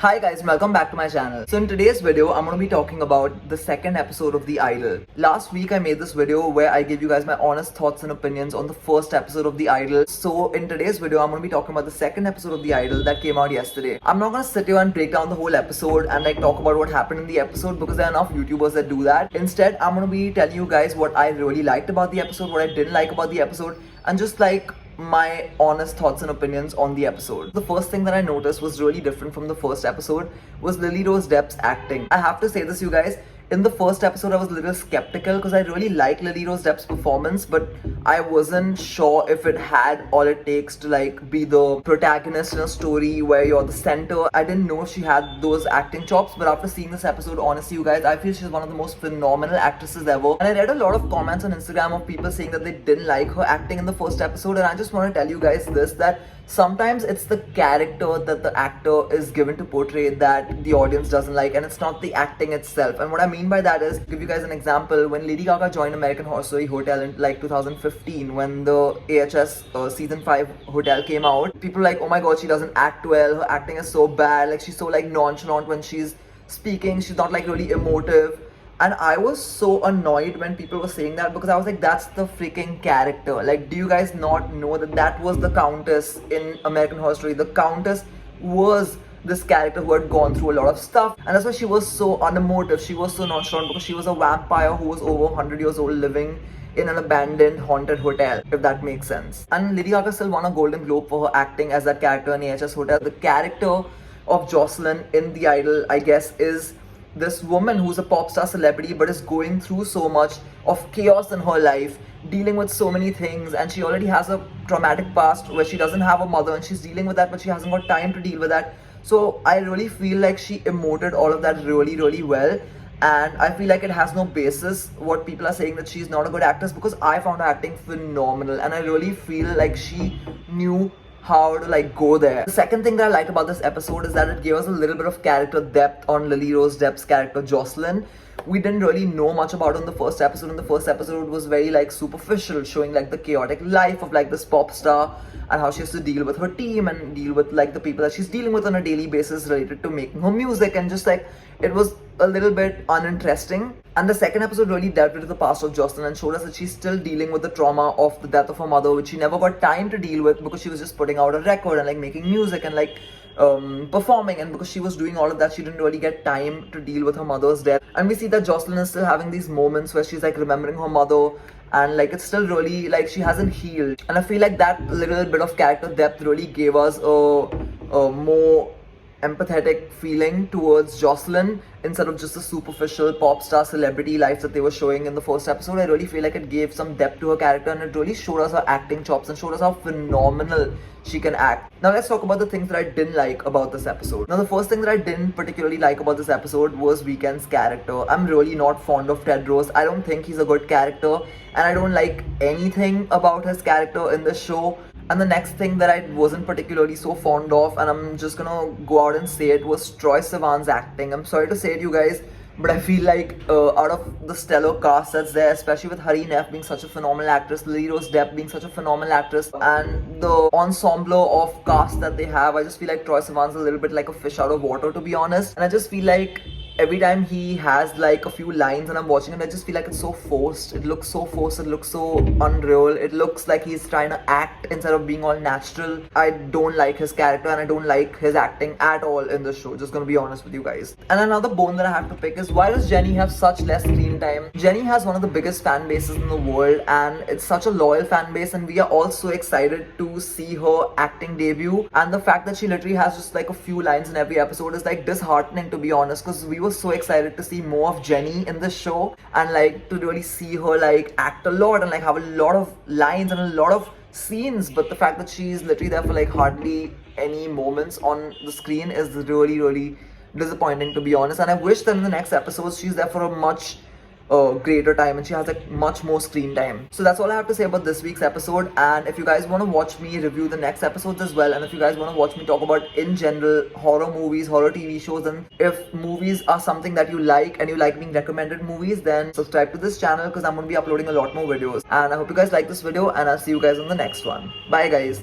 Hi guys, welcome back to my channel. So in today's video, I'm going to be talking about the second episode of The Idol. Last week I made this video where I gave you guys my honest thoughts and opinions on the first episode of The Idol. So in today's video, I'm going to be talking about the second episode of The Idol that came out yesterday. I'm not going to sit here and break down the whole episode and talk about what happened in the episode because there are enough YouTubers that do that. Instead, I'm going to be telling you guys what I really liked about the episode, what I didn't like about the episode, and just my honest thoughts and opinions on the episode. The first thing that I noticed was really different from the first episode was Lily Rose Depp's acting. I have to say this, you guys. In the first episode, I was a little skeptical because I really liked Lily Rose Depp's performance, but I wasn't sure if it had all it takes to be the protagonist in a story where you're the center. I didn't know if she had those acting chops, but after seeing this episode, honestly, you guys, I feel she's one of the most phenomenal actresses ever. And I read a lot of comments on Instagram of people saying that they didn't like her acting in the first episode, and I just want to tell you guys this, that sometimes it's the character that the actor is given to portray that the audience doesn't like, and it's not the acting itself. And what I mean by that is, to give you guys an example, when Lady Gaga joined American Horror Story Hotel in 2015, when the AHS season 5 hotel came out, people were like, oh my god, she doesn't act well, her acting is so bad, she's so nonchalant when she's speaking, she's not really emotive. And I was so annoyed when people were saying that because I was like, that's the freaking character. Do you guys not know that that was the Countess in American Horror Story? The Countess was this character who had gone through a lot of stuff, and that's why she was so unemotive, she was so nonchalant, because she was a vampire who was over 100 years old living in an abandoned haunted hotel, if that makes sense. And Lady Gaga still won a Golden Globe for her acting as that character in AHS Hotel. The character of Jocelyn in The Idol, I guess, is this woman who's a pop star celebrity but is going through so much of chaos in her life, dealing with so many things, and she already has a traumatic past where she doesn't have a mother and she's dealing with that, but she hasn't got time to deal with that. So I really feel like she emoted all of that really, really well, and I feel like it has no basis what people are saying that she's not a good actress, because I found her acting phenomenal, and I really feel like she knew how to go there. The second thing that I liked about this episode is that it gave us a little bit of character depth on Lily Rose Depp's character Jocelyn. We didn't really know much about her in the first episode. In the first episode, it was very superficial, showing the chaotic life of this pop star and how she has to deal with her team and deal with the people that she's dealing with on a daily basis related to making her music, and just it was a little bit uninteresting. And the second episode really delved into the past of Jocelyn and showed us that she's still dealing with the trauma of the death of her mother, which she never got time to deal with because she was just putting out a record and making music and performing, and because she was doing all of that, she didn't really get time to deal with her mother's death. And we see that Jocelyn is still having these moments where she's remembering her mother, and it's still really she hasn't healed. And I feel that little bit of character depth really gave us a more empathetic feeling towards Jocelyn instead of just the superficial pop star celebrity life that they were showing in the first episode. I really feel it gave some depth to her character, and it really showed us her acting chops and showed us how phenomenal she can act. Now let's talk about the things that I didn't like about this episode. Now the first thing that I didn't particularly like about this episode was Weeknd's character. I'm really not fond of Tedros. I don't think he's a good character, and I don't like anything about his character in this show. And the next thing that I wasn't particularly so fond of, and I'm just gonna go out and say it, was Troye Sivan's acting. I'm sorry to say it, you guys, but I feel out of the stellar cast that's there, especially with Hari Neff being such a phenomenal actress, Lily Rose Depp being such a phenomenal actress, and the ensemble of cast that they have, I just feel Troye Sivan's a little bit like a fish out of water, to be honest. And I just feel every time he has a few lines and I'm watching it, I just feel it's so forced. It looks so forced, it looks so unreal, it looks like he's trying to act instead of being all natural. I don't like his character and I don't like his acting at all in this show, just gonna be honest with you guys. And another bone that I have to pick is, why does Jennie have such less screen time? Jennie has one of the biggest fan bases in the world, and it's such a loyal fan base, and we are all so excited to see her acting debut. And the fact that she literally has just a few lines in every episode is disheartening, to be honest, because we were so excited to see more of Jennie in this show, and to really see her act a lot and have a lot of lines and a lot of scenes. But the fact that she's literally there for hardly any moments on the screen is really, really disappointing, to be honest. And I wish that in the next episodes she's there for a much greater time and she has much more screen time. So that's all I have to say about this week's episode. And if you guys want to watch me review the next episodes as well, and if you guys want to watch me talk about in general horror movies, horror TV shows, and if movies are something that you like and you like being recommended movies, then subscribe to this channel because I'm going to be uploading a lot more videos. And I hope you guys like this video, and I'll see you guys on the next one. Bye guys.